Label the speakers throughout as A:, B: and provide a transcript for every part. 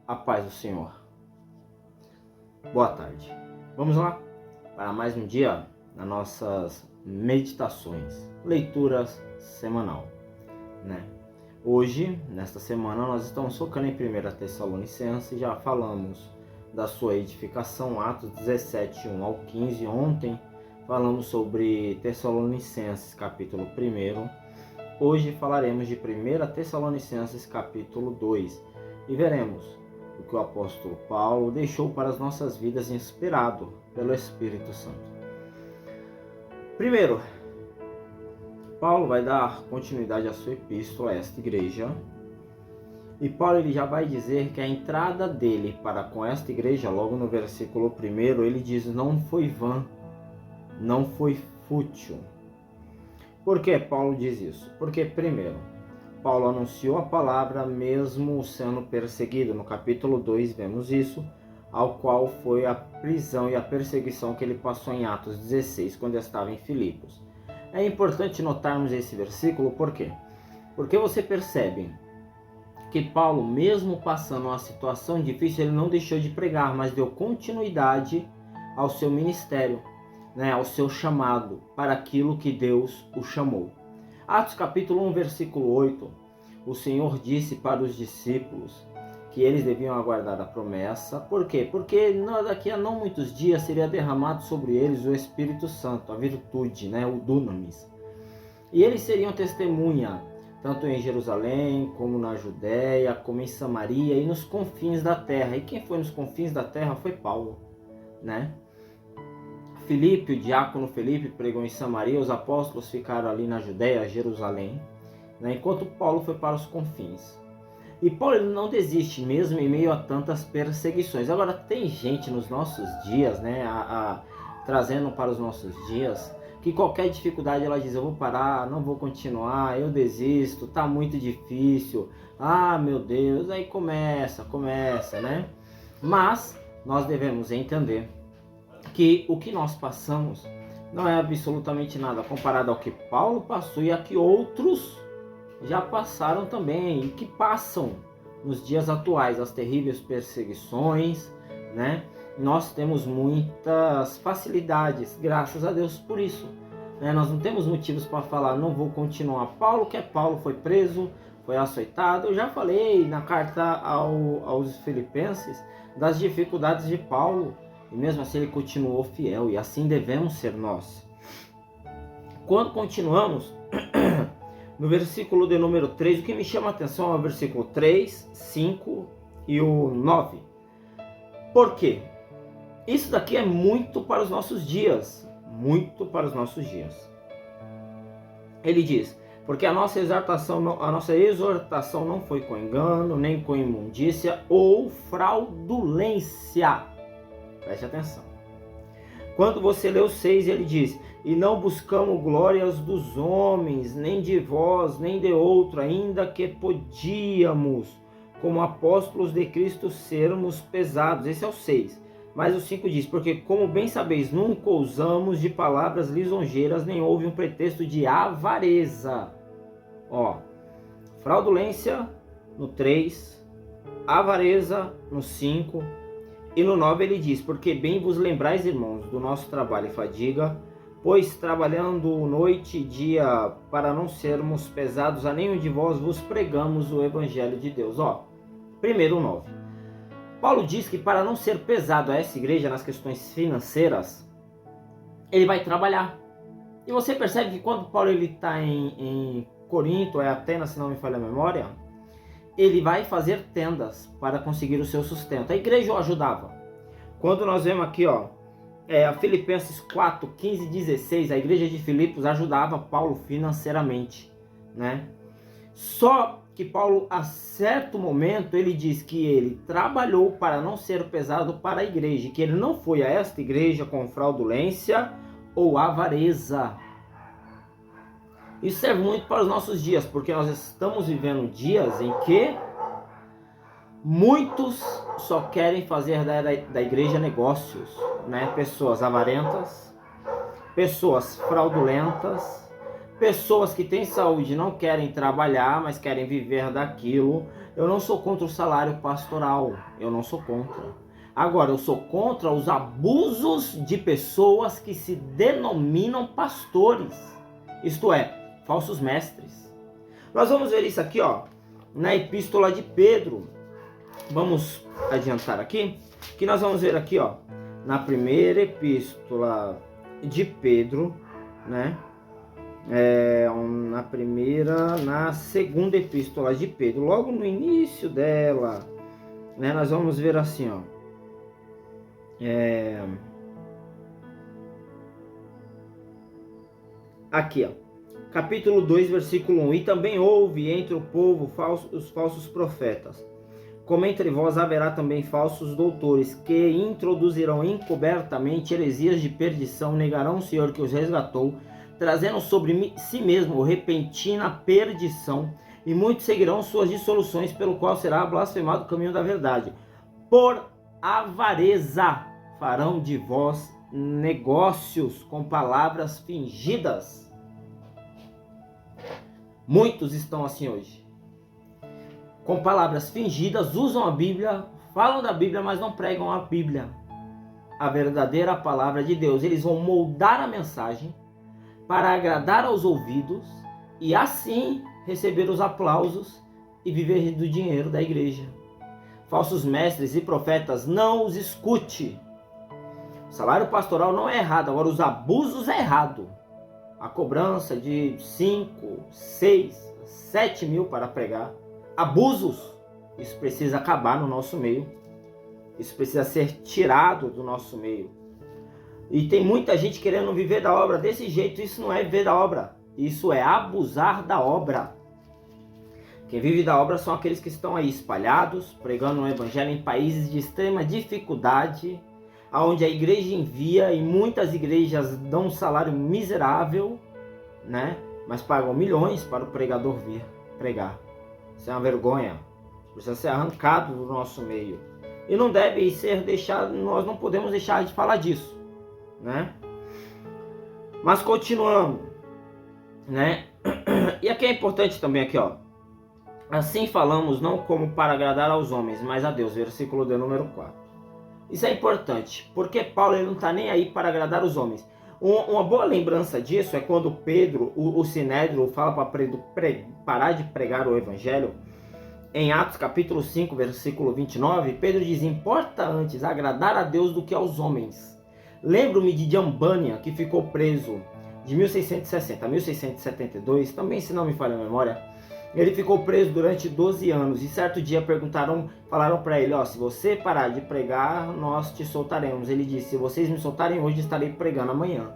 A: A paz do Senhor. Boa tarde. Vamos lá para mais um dia nas nossas meditações, leituras semanal, né? Hoje, nesta semana, nós estamos focando em 1 Tessalonicenses. Já falamos da sua edificação, Atos 17, 1 ao 15. Ontem falamos sobre Tessalonicenses, capítulo 1. Hoje falaremos de 1 Tessalonicenses, capítulo 2. E veremos o que o apóstolo Paulo deixou para as nossas vidas, inspirado pelo Espírito Santo. Primeiro, Paulo vai dar continuidade à sua epístola a esta igreja. E Paulo ele já vai dizer que a entrada dele para com esta igreja, logo no versículo 1, ele diz: não foi vã, não foi fútil. Por que Paulo diz isso? Porque, primeiro, Paulo anunciou a palavra mesmo sendo perseguido. No capítulo 2 vemos isso, ao qual foi a prisão e a perseguição que ele passou em Atos 16, quando estava em Filipos. É importante notarmos esse versículo, por quê? Porque você percebe que Paulo, mesmo passando uma situação difícil, ele não deixou de pregar, mas deu continuidade ao seu ministério, ao seu chamado, para aquilo que Deus o chamou. Atos capítulo 1, versículo 8, o Senhor disse para os discípulos que eles deviam aguardar a promessa. Por quê? Porque daqui a não muitos dias seria derramado sobre eles o Espírito Santo, a virtude, o dunamis. E eles seriam testemunha, tanto em Jerusalém, como na Judéia, como em Samaria e nos confins da terra. E quem foi nos confins da terra foi Paulo, Filipe, o diácono Filipe, pregou em Samaria, os apóstolos ficaram ali na Judéia, Jerusalém, enquanto Paulo foi para os confins. E Paulo ele não desiste, mesmo em meio a tantas perseguições. Agora, tem gente nos nossos dias, trazendo para os nossos dias, que qualquer dificuldade ela diz: eu vou parar, não vou continuar, eu desisto, tá muito difícil, meu Deus, aí começa, Mas nós devemos entender que o que nós passamos não é absolutamente nada comparado ao que Paulo passou e a que outros já passaram também e que passam nos dias atuais, as terríveis perseguições, Nós temos muitas facilidades, graças a Deus por isso, Nós não temos motivos para falar, não vou continuar. Paulo foi preso, foi açoitado. Eu já falei na carta aos Filipenses das dificuldades de Paulo, e mesmo assim ele continuou fiel, e assim devemos ser nós. Quando continuamos no versículo de número 3, o que me chama a atenção é o versículo 3, 5 e o 9. Por quê? Isso daqui é muito para os nossos dias, Ele diz: porque a nossa exortação não foi com engano, nem com imundícia ou fraudulência. Preste atenção. Quando você lê o 6, ele diz: e não buscamos glórias dos homens, nem de vós, nem de outro, ainda que podíamos, como apóstolos de Cristo, sermos pesados. Esse é o 6. Mas o 5 diz: porque, como bem sabeis, nunca usamos de palavras lisonjeiras, nem houve um pretexto de avareza. Fraudulência no 3, avareza no 5. E no 9 ele diz: porque bem vos lembrais, irmãos, do nosso trabalho e fadiga, pois trabalhando noite e dia, para não sermos pesados a nenhum de vós, vos pregamos o Evangelho de Deus. Primeiro o 9. Paulo diz que para não ser pesado a essa igreja nas questões financeiras, ele vai trabalhar. E você percebe que quando Paulo está em Corinto, Atenas, se não me falha a memória, ele vai fazer tendas para conseguir o seu sustento. A igreja o ajudava. Quando nós vemos aqui, a Filipenses 4, 15 e 16, a igreja de Filipos ajudava Paulo financeiramente, Só que Paulo, a certo momento, ele diz que ele trabalhou para não ser pesado para a igreja, que ele não foi a esta igreja com fraudulência ou avareza. Isso serve muito para os nossos dias, porque nós estamos vivendo dias em que muitos só querem fazer da igreja negócios, Pessoas avarentas, pessoas fraudulentas, Pessoas que têm saúde não querem trabalhar, mas querem viver daquilo. Eu não sou contra o salário pastoral, eu não sou contra. Agora, eu sou contra os abusos de pessoas que se denominam pastores, isto é, falsos mestres. Nós vamos ver isso aqui, ó, na epístola de Pedro. Vamos adiantar aqui, que nós vamos ver aqui, ó, na primeira epístola de Pedro, né? Na segunda epístola de Pedro, logo no início dela, né? Nós vamos ver assim, ó. Aqui, ó. Capítulo 2, versículo 1. E também houve entre o povo os falsos profetas. Como entre vós haverá também falsos doutores, que introduzirão encobertamente heresias de perdição, negarão o Senhor que os resgatou, trazendo sobre si mesmo repentina perdição, e muitos seguirão suas dissoluções, pelo qual será blasfemado o caminho da verdade. Por avareza farão de vós negócios com palavras fingidas. Muitos estão assim hoje. Com palavras fingidas, usam a Bíblia, falam da Bíblia, mas não pregam a Bíblia. A verdadeira palavra de Deus. Eles vão moldar a mensagem para agradar aos ouvidos e assim receber os aplausos e viver do dinheiro da igreja. Falsos mestres e profetas, não os escute. O salário pastoral não é errado, agora os abusos é errado. A cobrança de 5, 6, 7 mil para pregar. Abusos, isso precisa acabar no nosso meio. Isso precisa ser tirado do nosso meio. E tem muita gente querendo viver da obra desse jeito. Isso não é viver da obra, isso é abusar da obra. Quem vive da obra são aqueles que estão aí espalhados, pregando o evangelho em países de extrema dificuldade, onde a igreja envia, e muitas igrejas dão um salário miserável, né? Mas pagam milhões para o pregador vir pregar. Isso é uma vergonha. Precisa ser arrancado do nosso meio. E não deve ser deixado, nós não podemos deixar de falar disso, né? Mas continuando, né? E aqui é importante também aqui, ó. Assim falamos não como para agradar aos homens, mas a Deus. Versículo de número 4. Isso é importante, porque Paulo ele não está nem aí para agradar os homens. Uma boa lembrança disso é quando Pedro, o Sinédrio, fala para parar de pregar o evangelho. Em Atos capítulo 5, versículo 29, Pedro diz: importa antes agradar a Deus do que aos homens. Lembro-me de Jambânia, que ficou preso de 1660 a 1672, também se não me falha a memória. Ele ficou preso durante 12 anos e certo dia falaram para ele: ó, se você parar de pregar, nós te soltaremos. Ele disse: se vocês me soltarem hoje, estarei pregando amanhã.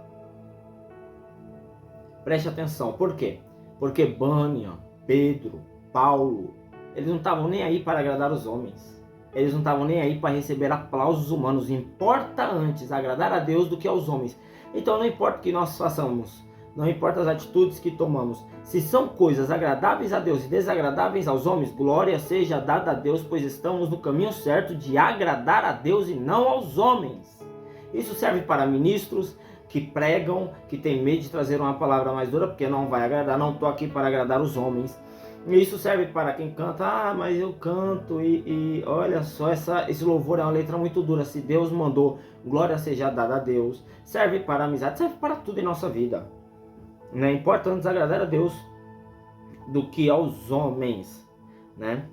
A: Preste atenção, por quê? Porque Bânia, Pedro, Paulo, eles não estavam nem aí para agradar os homens. Eles não estavam nem aí para receber aplausos humanos. Importa antes agradar a Deus do que aos homens. Então não importa o que nós façamos, não importa as atitudes que tomamos, se são coisas agradáveis a Deus e desagradáveis aos homens, glória seja dada a Deus, pois estamos no caminho certo de agradar a Deus e não aos homens. Isso serve para ministros que pregam, que têm medo de trazer uma palavra mais dura, porque não vai agradar, não estou aqui para agradar os homens. Isso serve para quem canta: mas eu canto e olha só, esse louvor é uma letra muito dura, se Deus mandou, glória seja dada a Deus. Serve para amizade, serve para tudo em nossa vida. Não é importante agradar a Deus do que aos homens, né?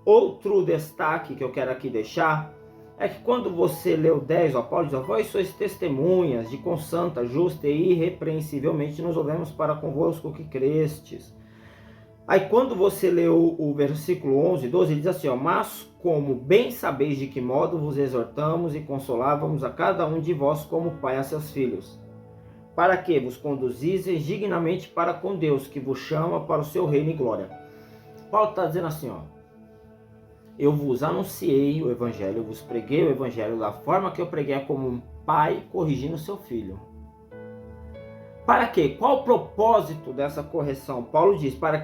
A: Outro destaque que eu quero aqui deixar é que quando você lê o 10, ó, Paulo diz: vós sois testemunhas de quão santa, justa e irrepreensivelmente nos ouvemos para convosco que crestes. Aí quando você lê o versículo 11 e 12, ele diz assim, ó: mas como bem sabeis de que modo vos exortamos e consolávamos a cada um de vós como pai a seus filhos, para que vos conduzisseis dignamente para com Deus, que vos chama para o seu reino e glória. Paulo está dizendo assim, ó: eu vos anunciei o evangelho, eu vos preguei o evangelho da forma que eu preguei, como um pai corrigindo seu filho. Para quê? Qual o propósito dessa correção? Paulo diz: para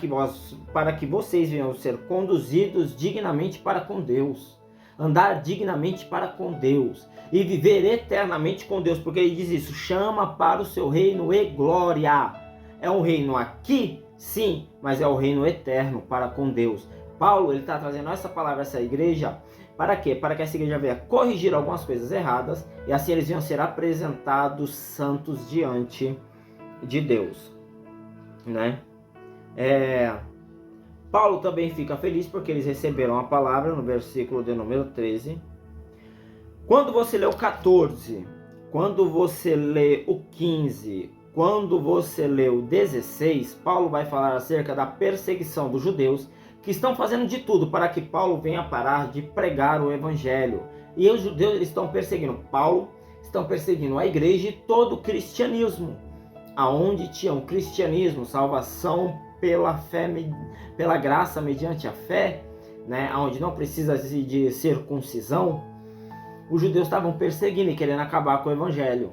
A: que vocês venham ser conduzidos dignamente para com Deus, andar dignamente para com Deus e viver eternamente com Deus, porque ele diz isso: chama para o seu reino e glória. É um reino aqui, sim, mas é o reino eterno para com Deus. Paulo, ele está trazendo essa palavra, essa igreja, para quê? Para que essa igreja venha corrigir algumas coisas erradas e assim eles venham ser apresentados santos diante de Deus, né? Paulo também fica feliz porque eles receberam a palavra no versículo de número 13. Quando você lê o 14, quando você lê o 15, quando você lê o 16, Paulo vai falar acerca da perseguição dos judeus que estão fazendo de tudo para que Paulo venha parar de pregar o evangelho. E os judeus, eles estão perseguindo Paulo, estão perseguindo a igreja e todo o cristianismo. Aonde tinha o cristianismo, salvação pela fé, pela graça mediante a fé, né? Onde não precisa de circuncisão, os judeus estavam perseguindo e querendo acabar com o evangelho.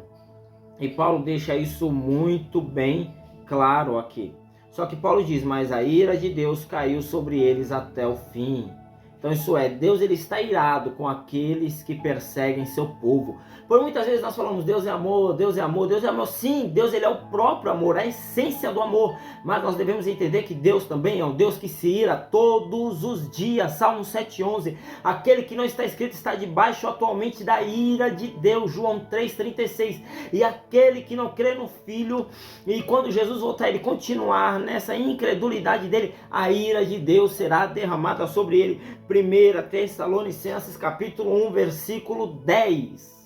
A: E Paulo deixa isso muito bem claro aqui. Só que Paulo diz, mas a ira de Deus caiu sobre eles até o fim. Então isso é, Deus ele está irado com aqueles que perseguem seu povo. Por muitas vezes nós falamos, Deus é amor, Deus é amor, Deus é amor. Sim, Deus ele é o próprio amor, a essência do amor. Mas nós devemos entender que Deus também é um Deus que se ira todos os dias. Salmo 7,11. Aquele que não está escrito está debaixo atualmente da ira de Deus. João 3,36. E aquele que não crê no Filho, e quando Jesus voltar ele continuar nessa incredulidade dele, a ira de Deus será derramada sobre ele. 1 Tessalonicenses capítulo 1, versículo 10.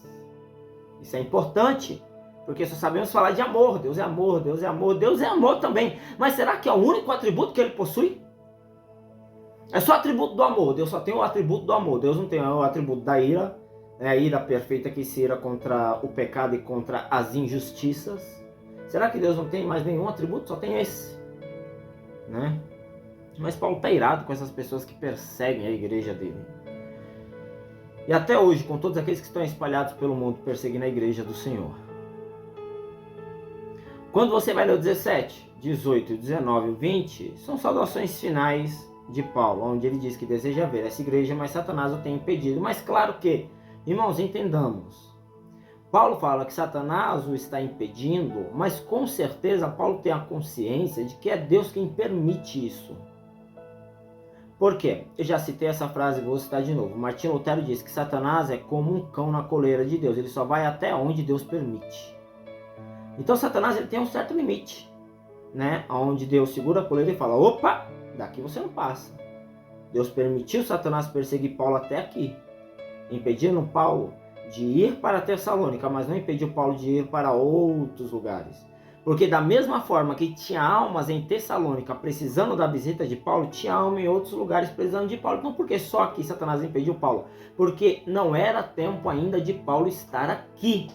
A: Isso é importante, porque só sabemos falar de amor. Deus é amor, Deus é amor, Deus é amor também. Mas será que é o único atributo que ele possui? É só atributo do amor. Deus só tem o atributo do amor. Deus não tem o atributo da ira. É a ira perfeita que se ira contra o pecado e contra as injustiças. Será que Deus não tem mais nenhum atributo? Só tem esse, né? Mas Paulo está irado com essas pessoas que perseguem a igreja dele. E até hoje, com todos aqueles que estão espalhados pelo mundo perseguindo a igreja do Senhor. Quando você vai ler o 17, 18, 19 e 20, são saudações finais de Paulo, onde ele diz que deseja ver essa igreja, mas Satanás o tem impedido. Mas claro que, irmãos, entendamos. Paulo fala que Satanás o está impedindo, mas com certeza Paulo tem a consciência de que é Deus quem permite isso. Por quê? Eu já citei essa frase e vou citar de novo. Martinho Lutero diz que Satanás é como um cão na coleira de Deus. Ele só vai até onde Deus permite. Então Satanás ele tem um certo limite, né? Onde Deus segura a coleira e fala, opa, daqui você não passa. Deus permitiu Satanás perseguir Paulo até aqui, impedindo Paulo de ir para Tessalônica, mas não impediu Paulo de ir para outros lugares. Porque da mesma forma que tinha almas em Tessalônica precisando da visita de Paulo, tinha alma em outros lugares precisando de Paulo. Então por que só aqui Satanás impediu Paulo? Porque não era tempo ainda de Paulo estar aqui.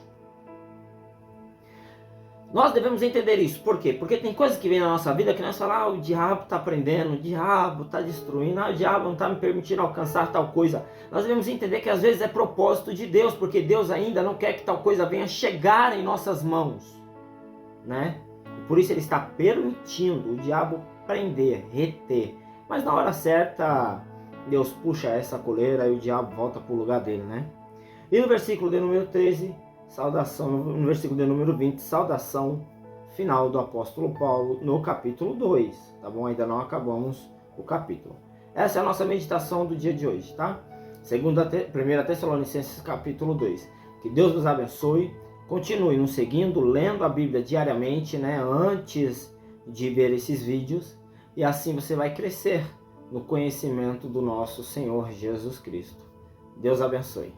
A: Nós devemos entender isso. Por quê? Porque tem coisas que vêm na nossa vida que nós falamos, o diabo está prendendo, o diabo está destruindo, o diabo não está me permitindo alcançar tal coisa. Nós devemos entender que às vezes é propósito de Deus, porque Deus ainda não quer que tal coisa venha chegar em nossas mãos, né? E por isso ele está permitindo o diabo prender, reter. Mas na hora certa, Deus puxa essa coleira e o diabo volta para o lugar dele, né? E no versículo de número 13... saudação, no versículo de número 20, saudação final do apóstolo Paulo no capítulo 2, tá bom? Ainda não acabamos o capítulo. Essa é a nossa meditação do dia de hoje, tá? 1 Tessalonicenses capítulo 2. Que Deus nos abençoe, continue nos seguindo, lendo a Bíblia diariamente, né? Antes de ver esses vídeos, e assim você vai crescer no conhecimento do nosso Senhor Jesus Cristo. Deus abençoe.